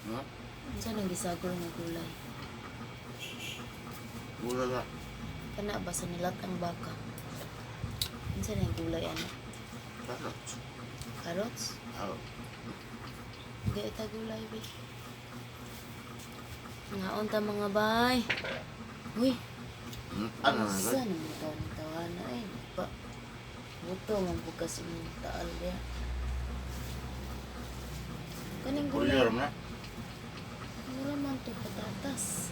Ha? Saan ang gisagol nga gulay? Mura na. Kana ba sa nilat ang baka? Saan ang gulay ano? Carrots. Carrots? Oh. Hindi ita gulay be. Nga unta mga bay. Uy, Ano na saan ba? ang tawa na eh? Pa. Buto man bukas yung taal dia. Kaning gulay. Kuliyor na. Mura man to patatas.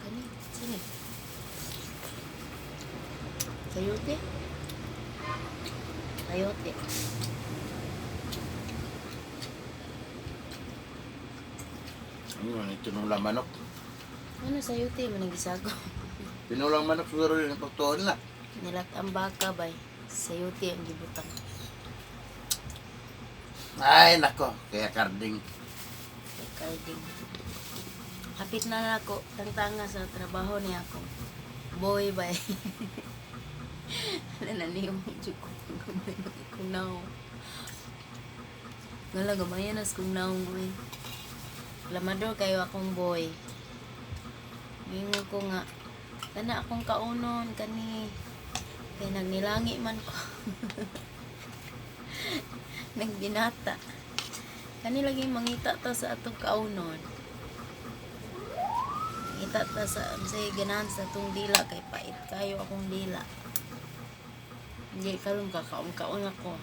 Kani, sini. Sayote. Sayote. Ano man, tinulang manok. Ano sayote man ang gisago? Tinulang manok siguro yung pagtuon na. Nilat ang baka bay. Sayote ang gibutang. Ay, nako. Kaya karding. Carding. Hapit na ako tangtanga sa trabaho niya ako. Boy bay. Nananiyong medyo ko gamay na ikunaw. Ngala gamay na sa kunaw boy. Lamador kayo akong boy. Ngayon ko nga kana akong kaunon kani kay nagnilangi man ko. Nagbinata. Kani lagi mangita ta sa atong kaunon. Mangita ta sa say ganahan sa atong dila kay pait kayo akong dila. Hindi karon kakaon ako.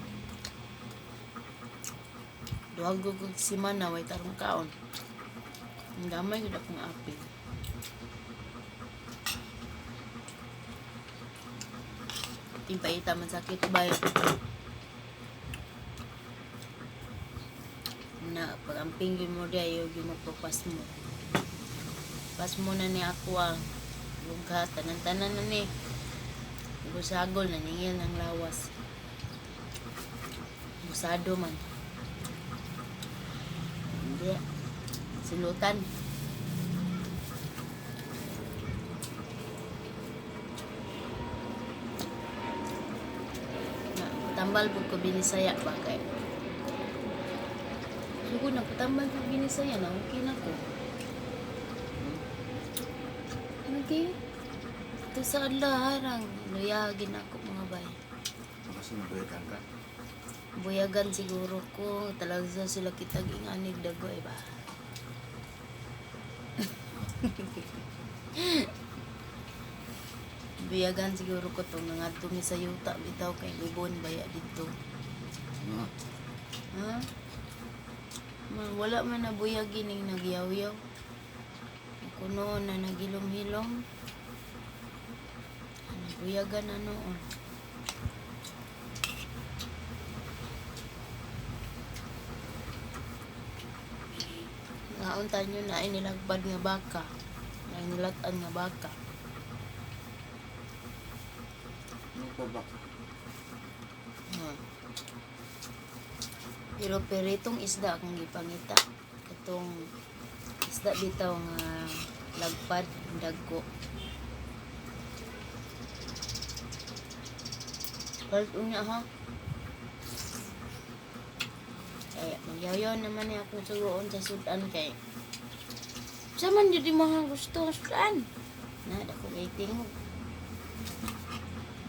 Duwag gugug simana way tarong kaon. Ang gamay gud akong apil. Timpaita man sakit ba na pagamping yun mo diya yung magpapas mo. Pas mo na ni ako ang lugha, tanan-tanan na ni. Busagol, naningil ng lawas. Busado man. Hindi. Silutan. Tambal po ko binisaya ba kay siguro nagpatambal po binisaya na okay na ko. Okay. Ito sa harang luyagin ako mga bay. Kasi nabuhitan ka. Buyagan siguro ko talaga sila kitag inganig dagoy ba. Buyagan siguro ko to nangadto mi sa yuta bitaw kay libon baya dito. Ha? Wala man na buyagin ning nagyaw-yaw. Kuno na nagilom-hilom. Buyagan na noon. Nauntan nyo na ay nilagbad nga baka. Ay nilatan nga baka. Ano pa ba? Pero peritong isda akong gipangita. Itong isda bitaw nga lagpad, dagko. Kalit unya ha. Eh, magyaw-yaw naman niya akong suroon sa sudan kay. Saman yun di mga gusto ng sudan. Nada ko waiting.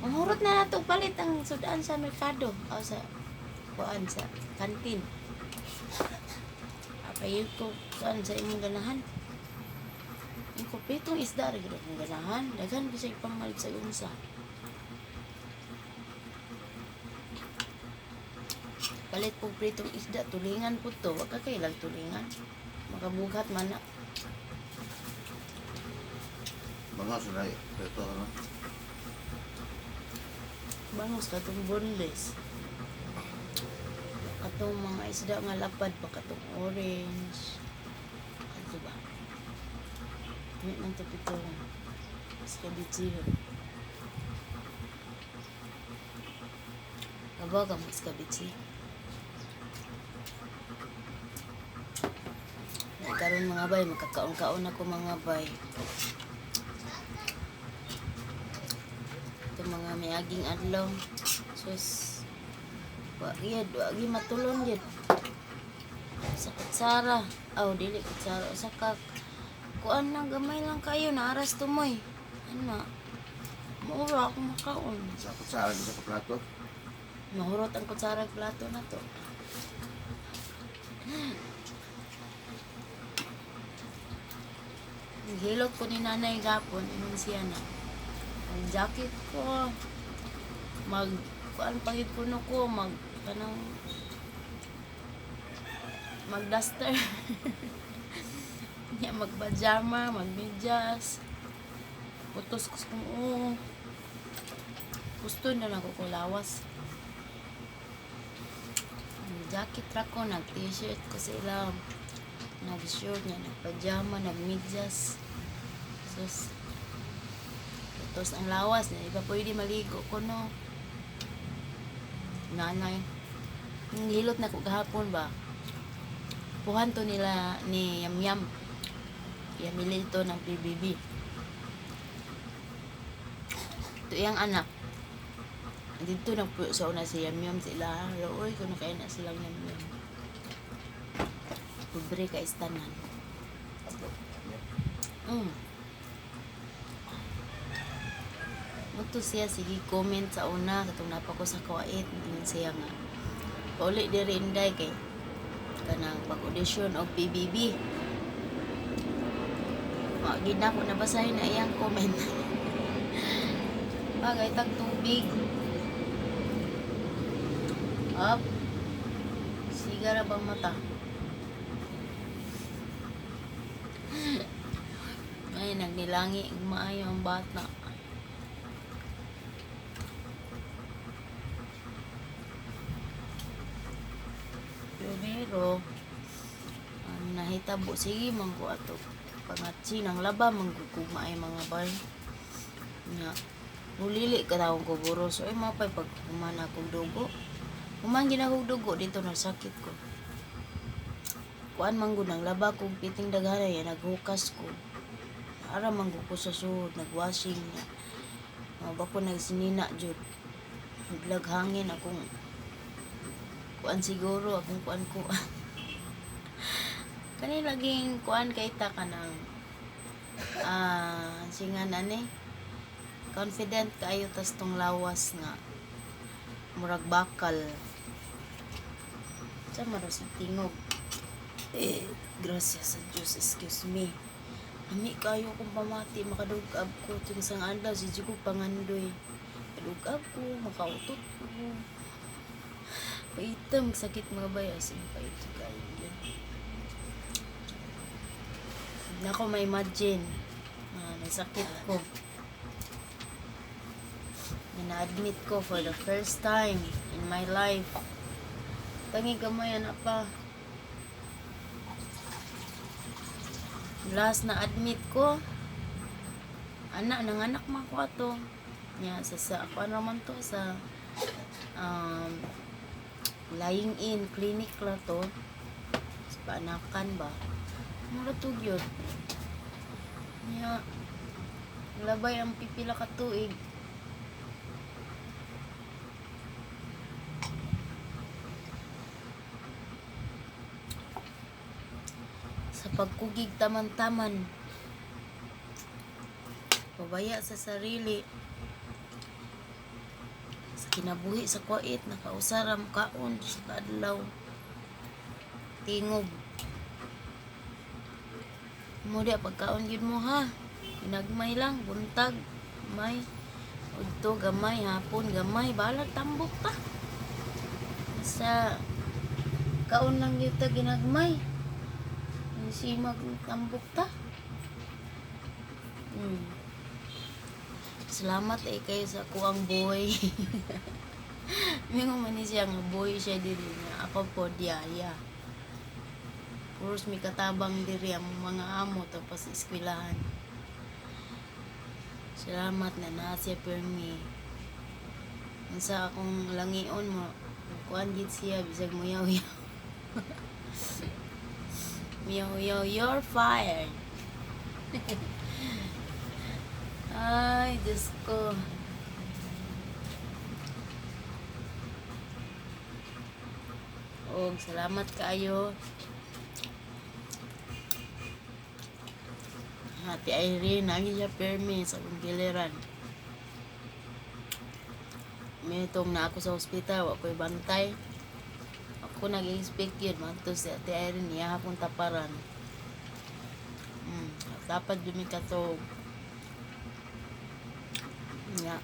Mahurot na nato palit ang sudan sa merkado. O sa kuan sa kantin. Apay ko kuan sa imong ganahan. Ang kupitong isda rin akong ganahan. Daghan bisay pamalit sa unsa. Palit po pritong isda, tulingan po to. Wag ka kailang tulingan. Makabugat man na. Mga sulay. Ito ano? Bangos ka itong boneless. Katong mga isda nga lapad pa katong orange. Ano ba? May nang tapitong. Skabitsihon. Kabaw ka mga skabitsi. Karon mga bay, magkakaon-kaon ako mga bay. Ito mga miaging adlaw. Sus. Wagi matulon yun. Sa kutsara. Aw, dili kutsara. Sa kak. Kuan na, gamay lang kayo. Naaras tumoy. Ano? Maura ako makaon. Sa kutsara sa kaplato. Mahurot ang kutsara plato na to. Hilot ko ni nanay gapon. Ingon siya na. Ang jacket ko. Kuan pagid kuno ko. Kanang mag-duster. Niya mag-pajama, mag-medyas. Putos ko kung gusto na ako ko lawas. Jacket ra ko, nag-t-shirt ko sila. Nag-short niya, nag-pajama, nag-medyas. Sus. Putos ang lawas. Iba pwede maligo ko, no. Nanay. Hilot na ko kahapon ba? Puhan to nila ni Yam Yam. Yamili to ng PBB. Ito yung anak. Dito nagpuyo sa una si Yam Yam sila. Roy, kung nakain na silang Yam Yam. Pobre ka istanan. Muto siya, sige comment sa una. Katong napa ko sa kawait. Tingin siya nga. Pauli di rin day kay kanang pag-audition o PBB. Wag na ko nabasahin na iyang comment. Bagay tag tubig. Up. Sigara bang mata? Ay, nagnilangi. Maayo ang bata. Pero ang nahitabo sige mangko ato pangatsi ng laba manggugugma ay mga bay nga ulili ka taong ko buro so ay mapay pag humana akong dugo human ginahog dugo dito na sakit ko kuan manggod ng laba kong piting daghan yan naghukas ko ara manggod ko sa suod nagwashing niya ba ko nagsinina jud naglag hangin akong kuan siguro akong kuan ko kani laging kuan kay ta kanang singan ani confident kayo tas tong lawas nga murag bakal sa maros tingog gracias sa Diyos, excuse me ami kayo kung pamati makadugab ko tung isang adlaw si Jugo pangandoy kadugab ko makautot ko paitam, sakit mga bayas. Paito kayo yun. Hindi ako ma-imagine. Nasakit ko. Na-admit ko for the first time in my life. Tangi kamay na pa. Last na admit ko. Nanganak man ko ato. Sa ako naman to sa lying in clinic la to sa paanakan ba mura to gyud labay ang pipila ka tuig sa pagkugig taman-taman pabaya sa sarili kinabuhi sa kwait nakausaram kaon sa kadlaw tingog mo di pagkaon gyud mo ha pinagmay lang buntag may udto gamay hapon gamay balag tambok ta sa kaon lang gyud ta ginagmay simag tambok ta salamat kayo sa kuang boy. Mingo man ni siya nga boy siya diri nga ako po diyaya. Puros mi katabang diri ang mga amo tapos eskwelahan. Salamat na siya permi. Unsa akong langion mo kuan gid siya bisag muyaw-yaw. Muyaw-yaw, you're fired. Ay, Diyos ko. Salamat kayo Ate Irene, nagi siya permi sa akong giliran. May itong na ako sa ospital, wa ko'y bantay. Ako nag-expect yun, manto si Ate Irene, niya akong taparan. Dapat dumikatog. Nga.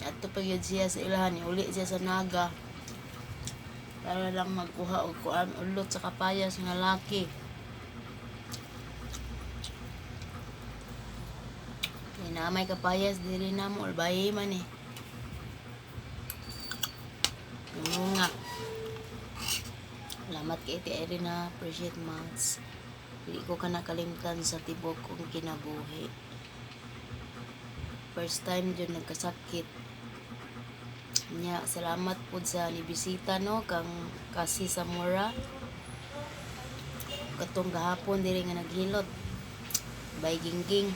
Ato pag yun siya sa ilahan, uli siya sa naga. Para lang magkuha o kuan ulot sa kapayas nga laki. Kaya na may kapayas, dili na mo, albayi man eh. Yung nga. Salamat kay Ate Irene, appreciate months. Hindi ko ka nakalimtan sa tibok kong kinabuhi. First time dyan nagkasakit. Nya, salamat po sa nibisita no, kang kasi sa mura. Katong gahapon diri nga naghilot. Bay gingging.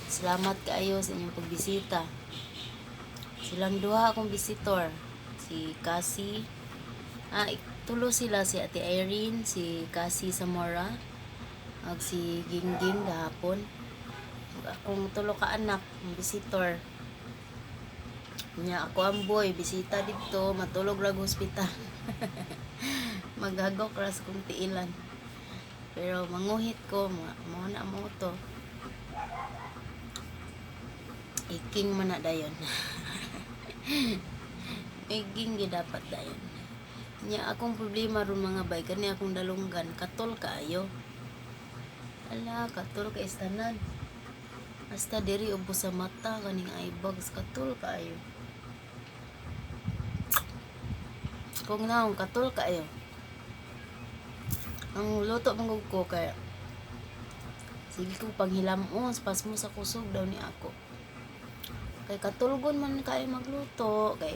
Salamat kaayo sa inyong pagbisita. Silang duha akong visitor. Si Cassie. Tulo sila, si Ate Irene, si Cassie Zamora, ag si Gingging gahapon. Akong tulo ka anak, visitor. Nya ako ang boy, bisita dito, matulog rag hospital. Maghagok ras kong tiilan. Pero manguhit ko, mo na mo to. Iking man na dayon. Iking dapat dayon. Nya akong problema ron mga bay, kani akong dalunggan, katol kaayo. Ala, katol ka istanan. Hasta diri ubos sa mata, kaning eye bags, katol kaayo. Kung naong katol kaayo. Ang luto mong ko kaya sige ko panghilamos, pas mo sa kusog daw ni ako. Kay katulgon man kayo magluto, kay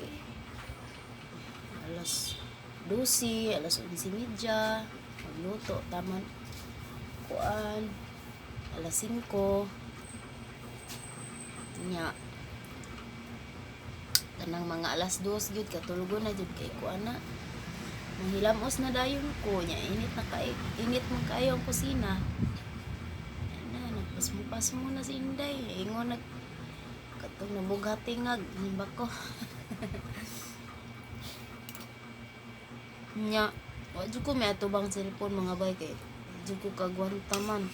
alas 12, alas 11:30, magluto, taman, kuan, alas 5, nya, kanang mga alas 2, yun, katulgo na, yun, kay kuan na, manghilamos na dayon ko, nya, init mo kayo ang kusina, na, nagpas mo na si Inday, ingon, katong nabughatingag, himba ko, nya, wadyo ko may atubang cellphone mga bay kay wadyo ko kagwanta man.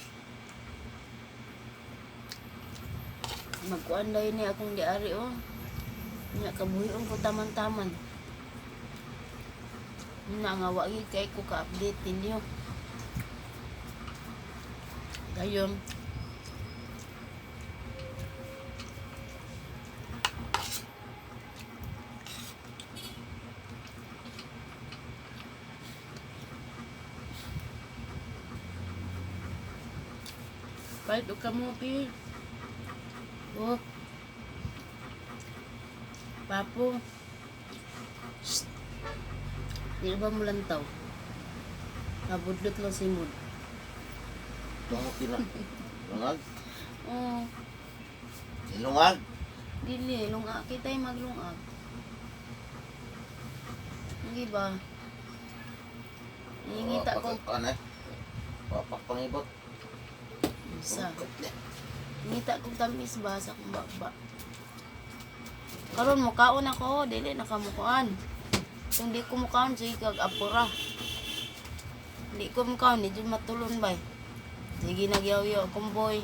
Magkuan dayon ni akong diari oh. Nya kabuhion ko taman-taman. Na nga wa gyud kay ko ka-update ninyo. Dayon kahit o kamupi. Oh. Papo. Shhh. Di ba mo lantaw? Nabudlot lang si Mood. Tungok sila. Lungag? Oh. Ilungag? Dili, lunga. Kita'y maglungag. Hindi ba? Nangingita ko. Ano eh? Papak pangibot. Isa. Ngita kong tamis ba sa kong baba. Karon mukaon ako, dili nakamukuan. Kung di ko mukaon, sige kag apura. Di ko mukaon, di dyan matulon ba. Sige nagyaw-yaw akong boy.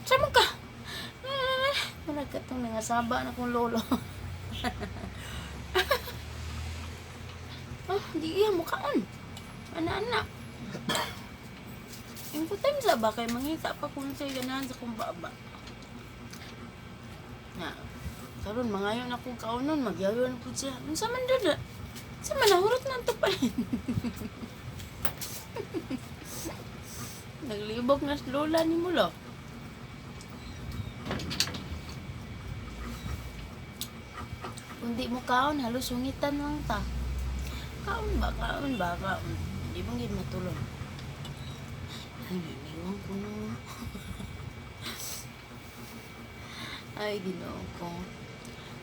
Sama ka! Wala ka itong nangasaba na kong lolo. Di iya mukaon. Ana-ana. Yung time sa ba kay mangita pa kung sa'yo ganahan sa kong baba. Na, karon mangayon akong kaunon, magyayon ako siya. Ano sa man doon? Sa manahurot na ito pa rin. Naglibog na sa lola ni mo lo. Kung di mo kaon, halos sungitan lang ta. Kaon ba? Hindi mong gid matulog. Ay, naniwang ko no. Ay, Ginoo ko.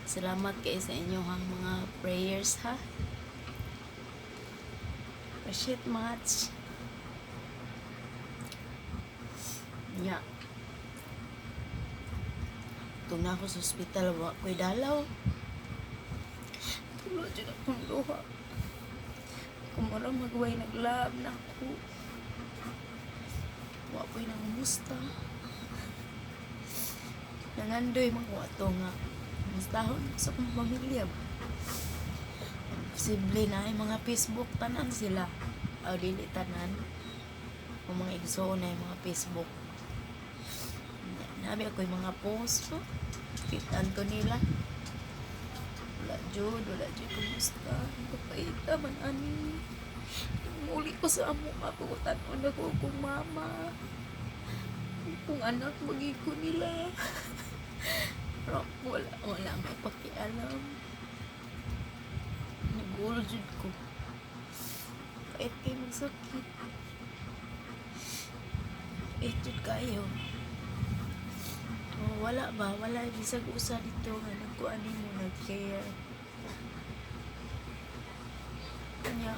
Salamat kayo sa inyong mga prayers, ha? Appreciate much. Kung na ako sa ospital, wa ko'y dalaw. Tulo dyan akong luha. Kung marang magway naglab na ako. Wa ko'y nangumusta. Nangandoy mga wato nga. Mustahon sa kong pamilya ba? Posible na ay mga Facebook tanan sila. O dili tanan. O mga igsoon na yung mga Facebook. Nabi ako yung mga post ko. Kitan ko nila. Wala jud, kumusta? Kapaita man ani. Muli ko sa amo ako tanon ako kung mama. Kung anak magig ko nila. Pero wala may pakialam. Nagulo jud ko. Kahit kayo magsakit. Jud kayo. Oh, wala ba? Wala bisag usa dito nga nagkuanin mo nag-care. Kanya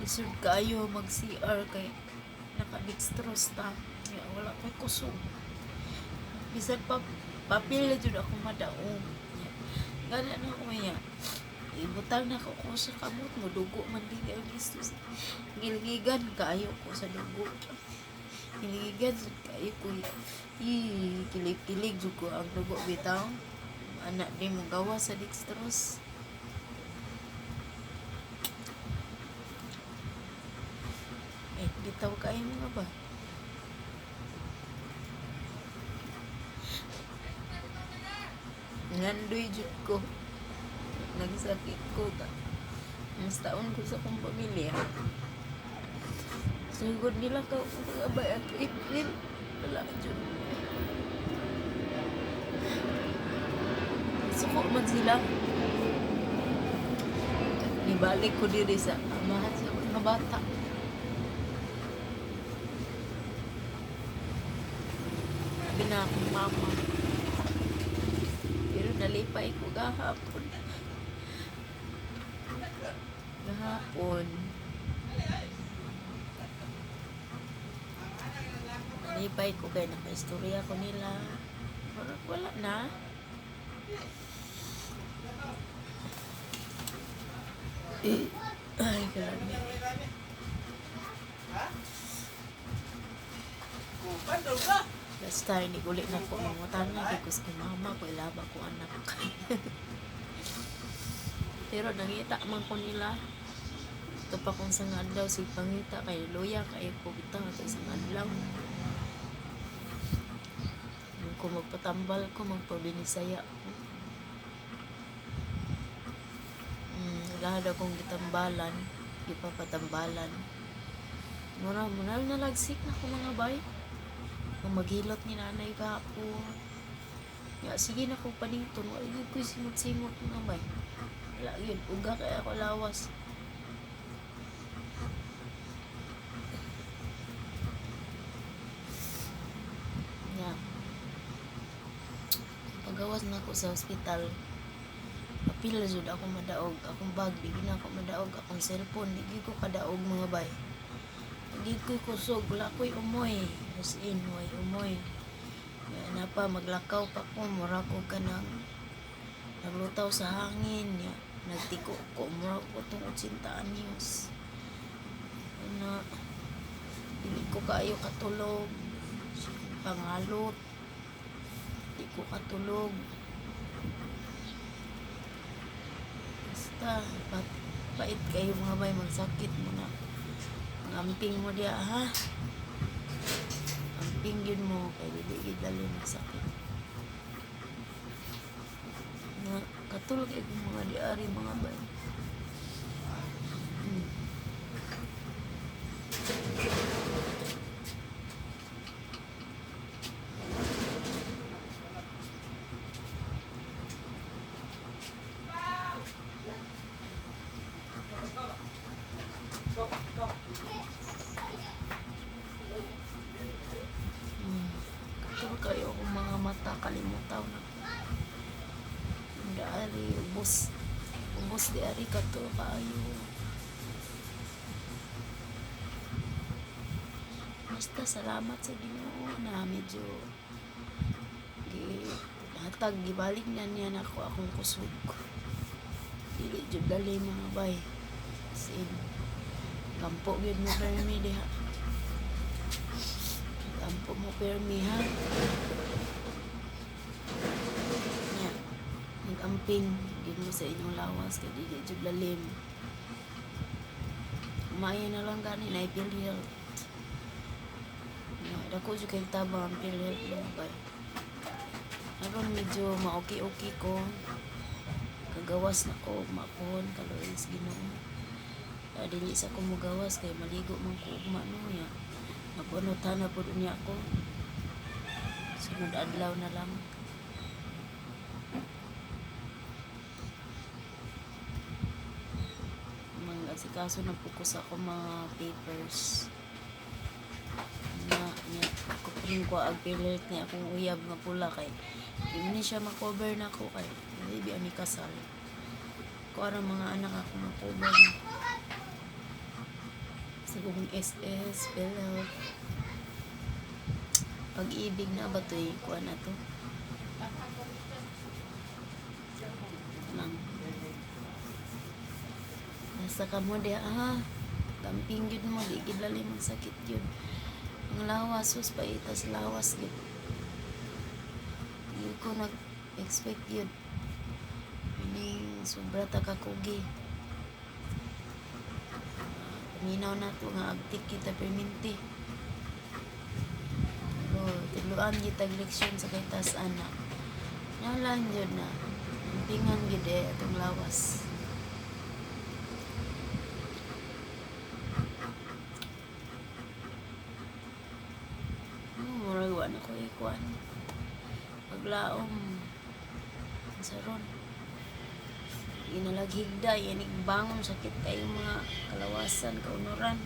isod kayo mag-CR kay naka-dextrose ta. Kaya wala ko'y kusog. Bisag papila jud ako madaong. Gana na ko niya. Ibutang na ko sa kamot mo. Dugo man din ang listos. Gilgigan kayo ko sa dugo. Gilgigan kayo ko. Kilig-kilig jud ko ang dugo bitaw. Anak din mo gawa sa dextrose. Bitaw kayo mga ba? Ngandoy jud ko. Nagsakit ko ta. Mas taon ko sa kong pamilya. Sugod nila ka abay at April. Wala jud. Suko man sila. Nibalik ko diri sa amahan sa mga bata. Sabi na akong mama. Pero nalipay ko gahapon. Nalipay ko kaya naka-istorya ko nila. Wala na. Ay, kalami. Basta hindi ulit na po mangutan na because kung mama ko ilaba ko anak. Pero nangita man ko nila. Ito pa kung sa adlaw si pangita kay luya kay ko bitaw ito sa adlaw. Kung magpatambal ko magpabinisaya ko. Lahat akong gitambalan, ipapatambalan. Mura nalagsik na ko mga bay. Kung maghilot ni nanay kahapon. Ya, sige na ko paniton. Wala yun ko simot-simot mga bay. Wala yun. Uga kaya ako lawas. Ya. Pagawas na ako sa ospital. Kapila jud ako madaog. Akong bag, di na ako madaog. Akong cellphone, di ko kadaog mga bay. Di ko'y kusog, wala ko'y umoy. As in, way umoy. Kaya na pa, maglakaw pa ko, mura ko ka ng naglutaw sa hangin. Ya, nagtiko ko, mura ko itong 80 anyos. Na, hindi ko kayo katulog. Pangalot. Hindi ko katulog. Basta, pait kayo mga bay, magsakit mo na. Amping mo dia ha. Amping yun mo kay dili dali magsakit. Na katulog ay mga diari mga bay. Katulog kayo kung mga mata kalimutaw na. Dari ubos di ari kato kayo. basta salamat sa Ginoo na medyo hatag gibalik niya nako akong kusog. Dili jud dali mga bay. Sin kampo gyud mo permi diha. Kampo mo permi ha. Nya, mag-amping gid mo sa inyong lawas kay dili jud lalim. Umaya na lang gani na ipilhil. Dako jud kay tabang ang pilhil mga bay. Aron medyo maoki-oki ko. Kagawas na ko, makuhon, kaloris, Ginoo. Dili sa ko mugawas, kay maligo man ko ugma no ya. Napunutan na po niya ako. Sunod adlaw na lang. Mga asikaso na po ko sa ako mga papers. Nya, kupring ko ang pilit niya akong uyab nga pula kay hindi siya makover na ko kay hindi ami kasal ko ang mga anak ako makover na sa kong SS PhilHealth Pag-ibig na ba ito kuha na to lang nasa ka mo di tamping yun mo di gidlalim ang sakit yun ang lawas sus paitas lawas yun hindi ko nag-expect yun ini sobra takakugi paminaw na to nga agtik kita perminti pero tiluan gitag leksyon sa kaitas anak nalan yun na tampingan gide atong lawas muragwa na ko ikuan paglaom sa ron inalaghigda yanig bangon sakit kayo mga kalawasan kaunuran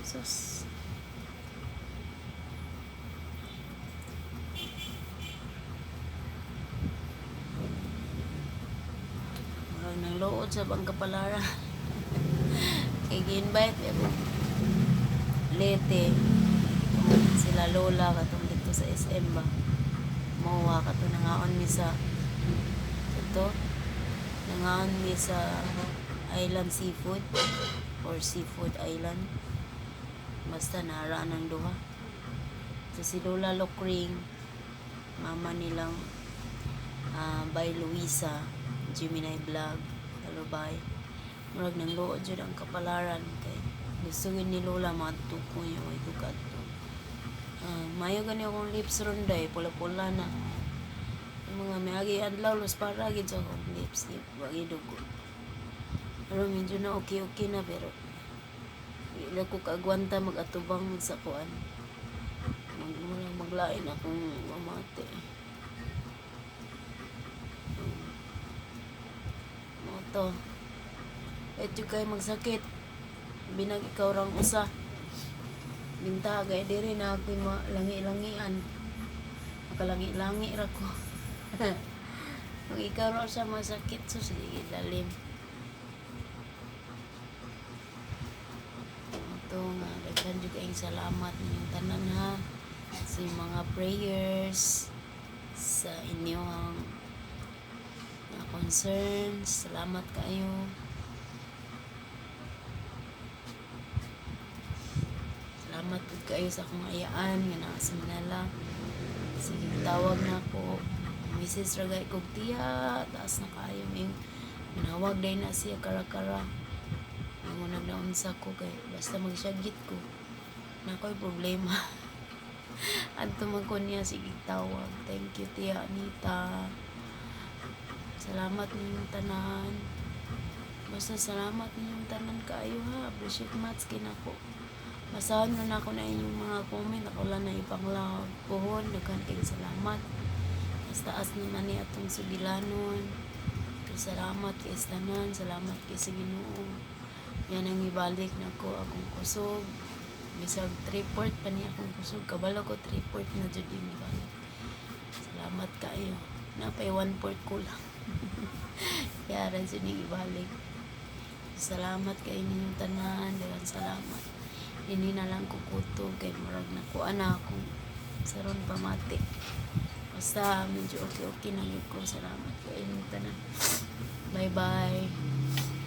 sus murag nang lood sa bang kapalara kay gi-invite ako Lete sila lola katong dito sa SM ba mawa katong nangaon mi sa ito nangaon mi sa Island Seafood or Seafood Island basta nara ng duha so si Lola Lokring mama nilang by Luisa Gemini Vlog Talubay murag nang luod jud ang kapalaran kay gusto ni Lola matuko niya ay dugat mayo gani akong lips ronday pula-pula na yung mga may adlaw los para gid sa akong lips wagi dugo pero medyo na okay na pero wala ko kaagwanta mag-atubang sa kuan maglain akong mamate mo to ito kay magsakit binag ikaw rang usa binta gay diri na ako langi-langian makalangi-langi ra ko kung ikaw ra sa masakit so sige lalim ito nga daghan jud kayong salamat ninyong tanan ha sa mga prayers sa inyong mga concerns salamat kayo salamat po kayo sa akong ayaan nga nasa Manila sige tawag na ako Mrs. Ragay kog tiya taas na kayo yung manawag day na siya kara-kara yung nagnaunsa ko kay basta magsyagit ko na ako'y problema adto man ko niya sige tawag thank you tiya Anita salamat ninyong tanan basta salamat ninyong tanan kaayo ha appreciate much kinako basahan na ako na inyong mga comment ako lang na ipanglaw pohon daghan kayong salamat mas taas naman ni atong sugilanon salamat kay tanan salamat kay sa Ginoo yan ang ibalik na ko akong kusog bisag 3/4 pa niya akong kusog kabalo ko 3/4 na jud yung ibalik salamat kayo napay 1/4 ko lang kaya rin sinig ibalik salamat kay inyong tanan daghan salamat Ini na lang kukuto kay murag nakuha na akong saron pamati. Basta medyo okay na yun ko. Salamat ko inyong tanan. Bye bye.